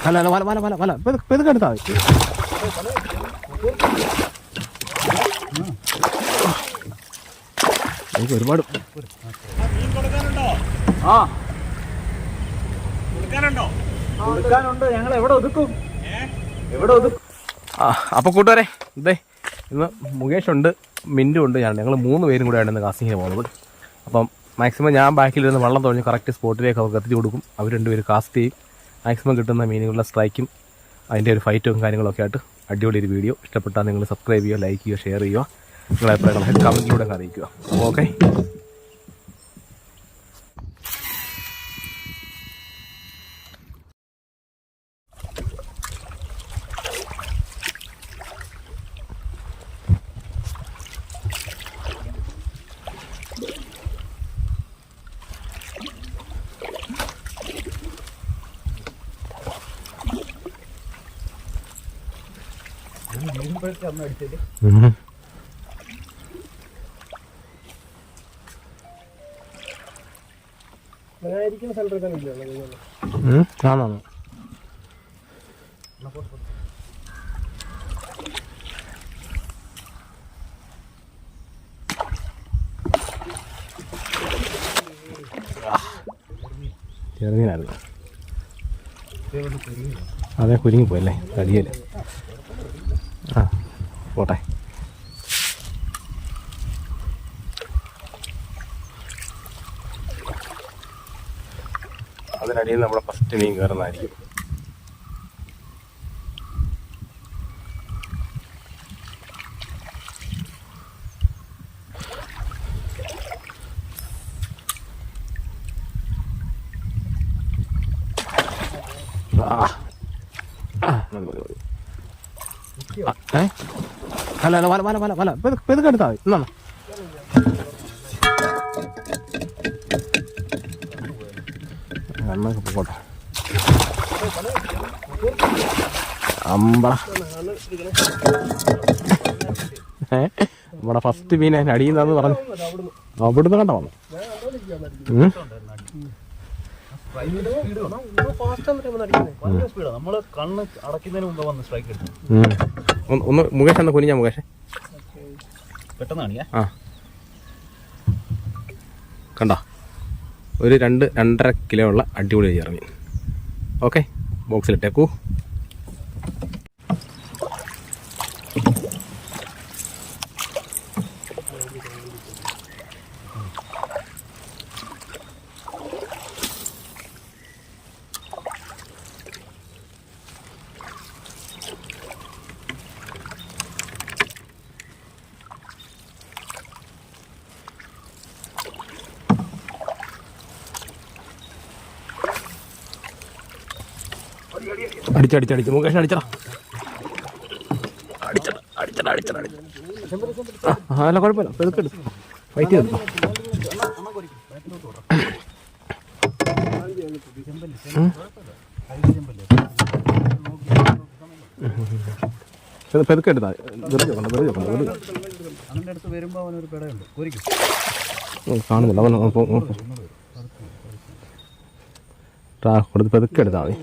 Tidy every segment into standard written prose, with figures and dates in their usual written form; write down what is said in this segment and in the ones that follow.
അല്ല അല്ല വല വല വല വല പെതുക്കെ എടുത്താൽ മതി. എനിക്ക് ഒരുപാട് അപ്പൊ കൂട്ടുകാരെ ഇതേ ഇന്ന് മുകേഷ് ഉണ്ട്, മിൻറ്റും ഉണ്ട്, ഞങ്ങൾ 3 പേരും കൂടെയാണ് ഇന്ന് കാസ്റ്റിങ്ങിന് പോകുന്നത്. അപ്പം മാക്സിമം ഞാൻ ബാക്കിലിരുന്ന് വെള്ളം തുഴഞ്ഞ് കറക്റ്റ് സ്പോട്ടിലേക്ക് അവർക്ക് എത്തിച്ചു കൊടുക്കും. അവർ 2 പേര് കാസ്റ്റ് ചെയ്യും. മാക്സിമം കിട്ടുന്ന മീനുകളുടെ സ്ട്രൈക്കും അതിൻ്റെ ഒരു ഫൈറ്റും കാര്യങ്ങളൊക്കെ ആയിട്ട് അടിപൊളി ഒരു വീഡിയോ. ഇഷ്ടപ്പെട്ടാൽ നിങ്ങൾ സബ്സ്ക്രൈബ് ചെയ്യുക, ലൈക്ക് ചെയ്യുക, ഷെയർ ചെയ്യുക, നിങ്ങളെ അഭിപ്രായങ്ങളൊക്കെ കമൻറ്റിലൂടെ അറിയിക്കുക. ഓക്കെ. ആണോ ചെറുമീനായിരുന്നു. അതെ, കുരുങ്ങിപ്പോയല്ലേ തടിയല്. ആ പോട്ടെ. അതിനടിയിൽ നമ്മുടെ ഫസ്റ്റ് മീൻ കയറുന്നതായിരിക്കും. അല്ല അല്ല വല വല വല വല പെതുക്കെ എടുത്താൽ മതി. എന്നാ കണ്ണൊക്കെ പോട്ടെ. അമ്പ നമ്മുടെ ഫസ്റ്റ് മീൻ അതിന് അടിയുന്നതെന്ന് പറഞ്ഞു. അവിടുന്ന് കണ്ട വന്നു. ഒന്ന് മുകേഷ് എന്നാ കുനിഞ്ഞ മുകേഷ് പെട്ടെന്നാണ്. ആ കണ്ടോ, ഒരു 2-2.5 കിലോ ഉള്ള അടിപൊളി ചെറുമീൻ. ഓക്കെ, ബോക്സിലിട്ടേക്കൂ. അടിച്ചടിച്ചടിച്ച് മുകേഷ് അടിച്ചടാ. അല്ല കുഴപ്പമില്ല, പെതുക്കെടു വൈറ്റ് ചെയ്തു. പെതുക്കെടുത്താ കാണുന്നില്ല. കൊടുത്ത് പെതുക്കെ എടുത്താൽ മതി.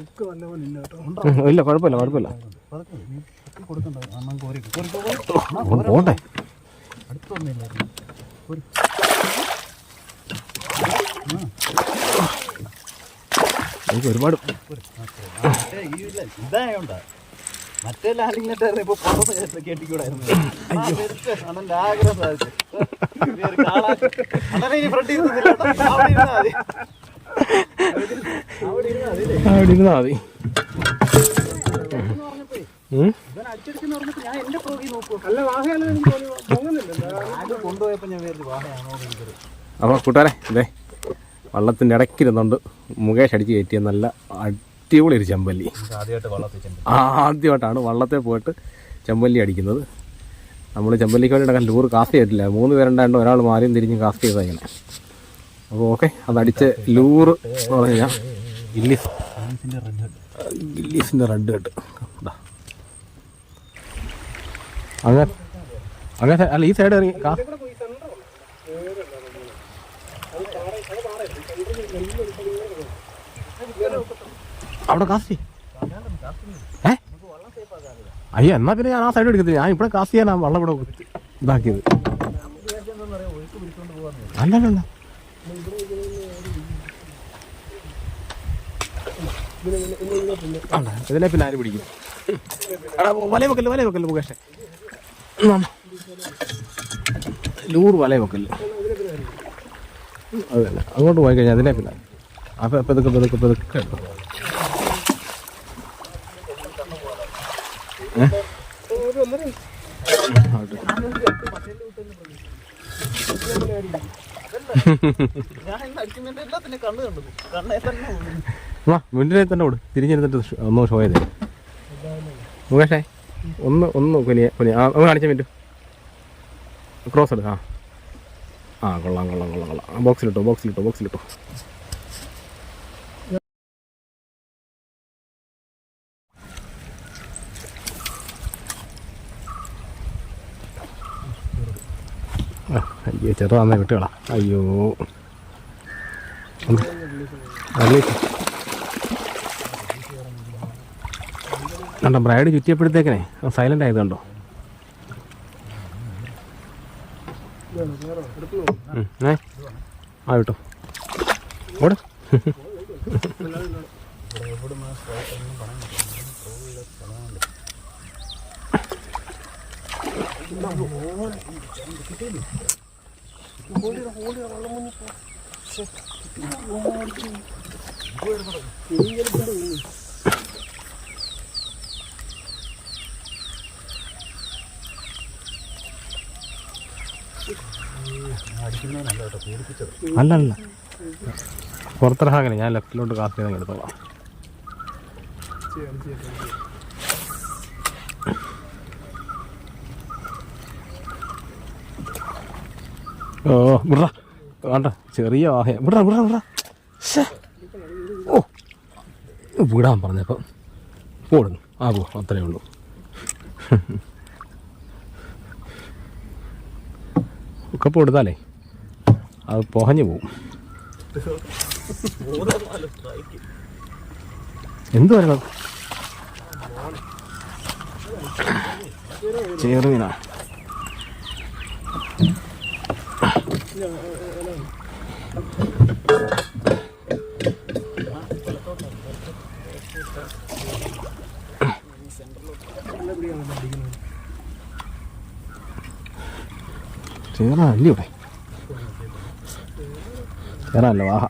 ഇല്ല കുഴപ്പമില്ല കുഴപ്പമില്ല, പോട്ടെ. എനിക്ക് ഒരുപാട് മറ്റേ ലാൻഡിങ്ങിനായിരുന്നു. ഇപ്പൊ കെട്ടിക്കൂടായിരുന്നു. അവിടെ ഇരുന്നാ മതി. അപ്പോൾ കൂട്ടുകാരെ ഇതേ വള്ളത്തിൻ്റെ ഇടയ്ക്കിരുന്നുണ്ട് മുകേഷ് അടിച്ച് കയറ്റിയ നല്ല അടിപൊളി ഒരു ചെമ്പല്ലി. ആദ്യമായിട്ടാണ് വള്ളത്തെ പോയിട്ട് ചെമ്പല്ലി അടിക്കുന്നത്. നമ്മൾ ചെമ്പല്ലിക്ക് വേണ്ടിയിട്ട് ലൂറ് കാസ്റ്റ് ചെയ്തിട്ടില്ല. 3 പേരുണ്ടായിട്ട് ഒരാൾ മാറിയും തിരിഞ്ഞും കാസ്റ്റ് ചെയ്താൽ ഇങ്ങനെ. അപ്പോൾ ഓക്കെ, അതടിച്ച് ലൂറ് എന്ന് പറഞ്ഞു കഴിഞ്ഞാൽ ഗില്ലീസിൻ്റെ റെഡ് ഹെഡ്. അങ്ങനെ അങ്ങനെ അല്ല, ഈ സൈഡ് ഇറങ്ങി അവിടെ കാസ്റ്റ് അയ്യോ എന്നാ പിന്നെ ഞാൻ ആ സൈഡ് എടുക്കത്തില്ല. ഞാൻ ഇവിടെ കാസ്റ്റ് ചെയ്യാനാ വെള്ളം ഇവിടെ ഇതാക്കിയത്. അല്ലല്ല ഇതിനെ പിന്നെ ആര് പിടിക്കും? വല വെക്കല് മുകേഷേ, ലൂർ വല വെക്കല്. അത് തന്നെ അങ്ങോട്ട് പോയി കഴിഞ്ഞാൽ അതിനെ പിന്നെ അപ്പം പെതുക്കെ മുന്നിനെ തന്നെ ഓട്. തിരിഞ്ഞിരുന്നിട്ട് ഒന്ന് ഷോ ചെയ്തേ മുകേഷേ. ഒന്ന് കുനിയ ഒന്ന് കാണിച്ചാൽ പറ്റും. ക്രോസ് എടുക്കാം. കൊള്ളാം. ബോക്സിലിട്ടോ. അയ്യോ ചെറുതാന്നേ വിട്ടുകളാ. അയ്യോ കണ്ടോ ബ്രൈഡ് ചുറ്റിയപ്പോഴത്തേക്കനെ സൈലന്റ് ആയത് കണ്ടോ. വിട്ടോ ഓട്. അല്ല പുറത്തിറങ്ങാങ്ങനെ ഞാൻ ലെഫ്റ്റിലോട്ട് കാസ്റ്റ് ചെയ്ത് എടുത്തോളാം. വിട വേണ്ട ചെറിയ വാഹയ വിട. വിടാൻ പറഞ്ഞപ്പം ഓടുന്നു. അത്രയേ ഉള്ളൂ. ഒക്കെ കൊടുത്താലേ അത് പൊഹഞ്ഞു പോവും. എന്ത് പറയണത്? ചെറുമീനാ. ചേറാല്ലേ ഇവിടെ? ചേറാല്ല വാഹ.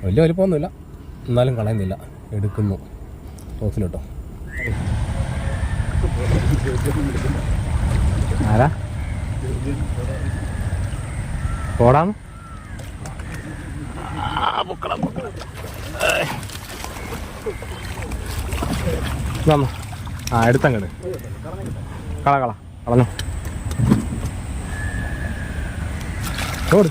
വലിയ വലിപ്പമൊന്നുമില്ല, എന്നാലും കളയുന്നില്ല. എടുക്കുന്നു ടോസിലിട്ടോ. ആരാ പോടാം? എടുത്തങ്ങട് കളഞ്ഞോ. ഓട്.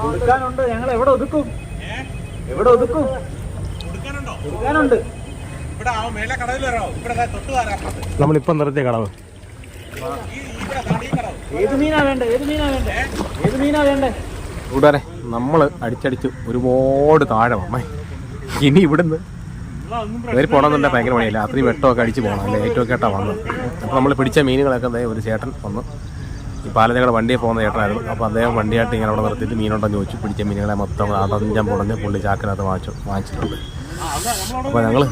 കൊടുക്കാനുണ്ട്. ഞങ്ങൾ എവിടെ ഒതുക്കും? കൊടുക്കാനുണ്ട്. നമ്മളിപ്പം നിർത്തിയ കടവ്. ഏത് മീനാ വേണ്ടേ? കൂട്ടുകാരെ നമ്മൾ അടിച്ചടിച്ച് ഒരുപാട് താഴെ വന്നേ. ഇനി ഇവിടുന്ന് കയറി പോകണമെന്നുണ്ടെങ്കിൽ ഭയങ്കര പണിയല്ല. അത്രയും വെട്ടമൊക്കെ അടിച്ച് പോകണം. അല്ലെ ഏറ്റവും കേട്ടാ വന്നത്. അപ്പോൾ നമ്മൾ പിടിച്ച മീനുകളൊക്കെ ഒരു ചേട്ടൻ വന്ന് ഈ പാലച്ചയുടെ വണ്ടിയിൽ പോകുന്ന ചേട്ടനായിരുന്നു. അപ്പോൾ അദ്ദേഹം വണ്ടിയായിട്ട് ഇങ്ങനെ അവിടെ നിർത്തിയിട്ട് മീനുണ്ടെന്ന് ചോദിച്ചു. പിടിച്ച മീനുകളെ മൊത്തം അടഞ്ചം പൊടഞ്ഞ് പുള്ളി ചാക്കിനകത്ത് വാങ്ങിച്ചിട്ടുണ്ട്. അപ്പോൾ ഞങ്ങൾ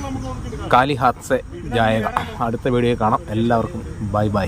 കാലി ഹാത്സെ ജായക അടുത്ത വീഡിയോ കാണാം. എല്ലാവർക്കും ബൈ.